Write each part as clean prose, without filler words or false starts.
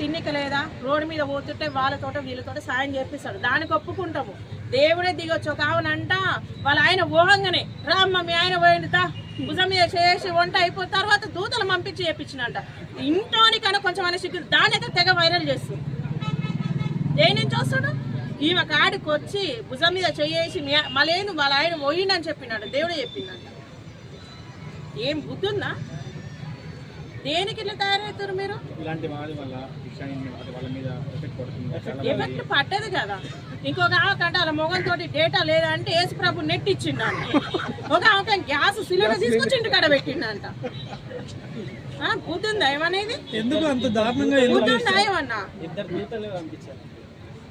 తిన్నిక లేదా రోడ్డు మీద పోతుంటే వాళ్ళతోట వీళ్ళతోట సాయం చేపిస్తాడు, దానికి ఒప్పుకుంటాము. దేవుడే దిగొచ్చు. ఒక ఆవునంట వాళ్ళ ఆయన ఊహంగానే రామ్మ మీ ఆయన పోయిండుతా భుజం మీద చేసి వంట అయిపోయిన తర్వాత దూతలు పంపించి చేపించినంట. ఇంట్లోనికన్నా కొంచెం అనే సిగ్గు, దాని అయితే తెగ వైరల్ చేస్తుంది. దేని నుంచి వస్తాడు? ఈమె కాడికి వచ్చి భుజం మీద చేసి మళ్ళీ వాళ్ళ ఆయన పోయిండని చెప్పినాడు, దేవుడే చెప్పిందంట. ఏం బుద్ధి ఉందా? దేనికి ఇట్లా తయారవుతారు మీరు? ఎఫెక్ట్ పట్టదు కదా. ఇంకొక ఆమెకంటే వాళ్ళ మొగంతో డేటా లేదంటే యేసు ప్రభు నెట్ ఇచ్చిండంట. ఒక ఆమె గ్యాస్ సిలిండర్ తీసుకొచ్చి ఇంటి కాడ పెట్టిండంట. బుద్ధి ఉందా ఏమనేది? బుద్ధి ఉందా ఏమన్నా?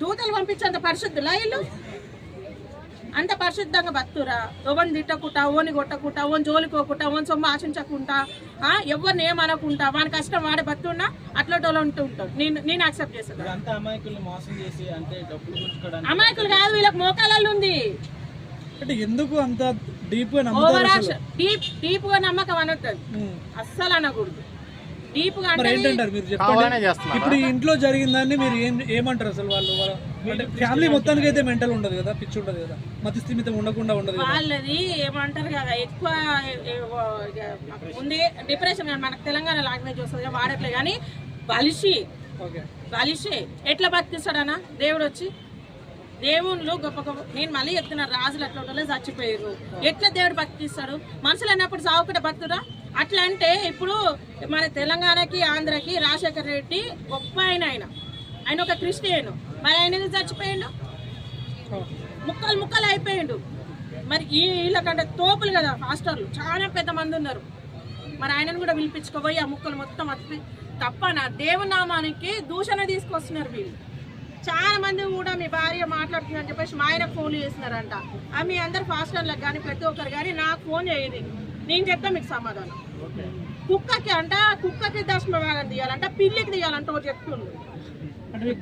దూతలు పంపించేంత పరిశుద్ధులా వీళ్ళు? అంత పరిశుద్ధంగా బతురా? ఎవరిని తిట్టకుండా, ఓని కొట్టకుండా, ఓని జోలికోకుండా, ఓని సొమ్ము ఆశించకుండా, ఎవరిని ఏమనకుండా, వాని కష్టం వాడే బతున్నా అట్లా ఉంటూ ఉంటారు. నేను యాక్సెప్ట్ చేస్తాను. అమాయకులు కాదు, వీళ్ళకి మోకాలలో ఉంది. ఎందుకు అంత డీప్ గా నమ్మకం అనొద్దు, అస్సలు అనకూడదు. డీప్ గా ఏంటంటారు మీరు చెప్పండి. ఇప్పుడు ఇంట్లో జరిగిందాన్ని మీరు ఏమంటారు? అసలు వాళ్ళు ఫ్యామిలీ మొత్తానికి అయితే మెంటల్ ఉండదు కదా, పిచ్చి ఉండదు కదా, మతి స్థిమితం ఉండకుండా ఉండదు. వాళ్ళది ఏమంటారు కదా, ఎక్కువ ఉంది డిప్రెషన్. మనకు తెలంగాణ లాంగ్వేజ్ వస్తుంది వాడట్లే కానీ బలిషి ఎట్లా బతికిస్తాడనా దేవుడు వచ్చి? దేవుళ్ళు గొప్ప గొప్ప, నేను మళ్ళీ చెప్తున్నా, రాజులు అట్లా ఉండాలి చచ్చిపోయారు. ఎట్లా దేవుడు బతికిస్తాడు? మనుషులు అన్నప్పుడు సాగుకుంటే బతుకురా? అట్లా అంటే ఇప్పుడు మన తెలంగాణకి ఆంధ్రకి రాజశేఖర రెడ్డి గొప్ప ఆయన ఒక క్రిస్టియన్, మరి ఆయన చచ్చిపోయిండు, ముక్కలు అయిపోయిండు. మరి వీళ్ళకంటే తోపులు కదా హాస్టర్లు, చాలా పెద్ద మంది ఉన్నారు. మరి ఆయనను కూడా పిలిపించుకోబోయి ఆ ముక్కలు మొత్తం అతిపి తప్పన దేవునామానికి దూషణ తీసుకొస్తున్నారు వీళ్ళు. చాలా మంది కూడా మీ భార్య మాట్లాడుతుందని చెప్పేసి మా ఆయనకు ఫోన్లు చేస్తున్నారంట. మీ అందరు హాస్టర్లకు కానీ ప్రతి ఒక్కరు కానీ నాకు ఫోన్ చేయదు, నేను చెప్తా మీకు సమాధానం. కుక్కకి దశమభాగం తీయాలంట, పిల్లికి తీయాలంట ఒకటి చెప్తుంది.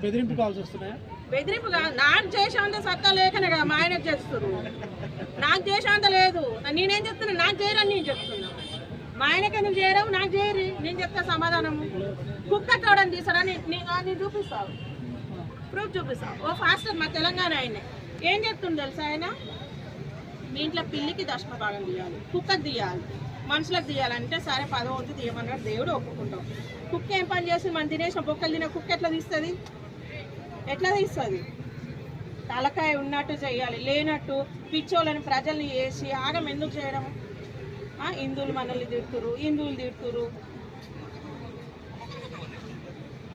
బెదిరింపు కాల్స్ వస్తున్నాయా? బెదిరింపు కాదు, నాకు చేసేంత సత్తా లేకనే కదా మా ఆయనకు చేస్తున్నారు. నాకు చేసేంత లేదు, నేనేం చెప్తున్నా, నాకు చేయరని నేను చెప్తున్నా. మా ఆయనకి ఎందుకు చేయరావు? నాకు చేయరు, నేను చెప్తా సమాధానము. కుక్క తోడని తీసాడా? నేను చూపిస్తావు, ప్రూఫ్ చూపిస్తావు. ఓ ఫాస్టర్ మా తెలంగాణ ఆయన ఏం చెప్తుంది తెలుసా? ఆయన మీ ఇంట్లో పిల్లికి దశమభాగం తీయాలి, కుక్కకి తీయాలి, మనుషులకు తీయాలంటే సరే 10వ వంతు తీయమన్నాడు, దేవుడు ఒప్పుకుంటాం. కుక్క ఏం పని చేసి మనం తినేసిన బొక్కలు తినే కుక్క ఎట్లా తీస్తుంది? తలకాయ ఉన్నట్టు చేయాలి, లేనట్టు పిచ్చోళ్ళని ప్రజల్ని వేసి ఆగం ఎందుకు చేయడం? హిందువులు మనల్ని తిడుతురు,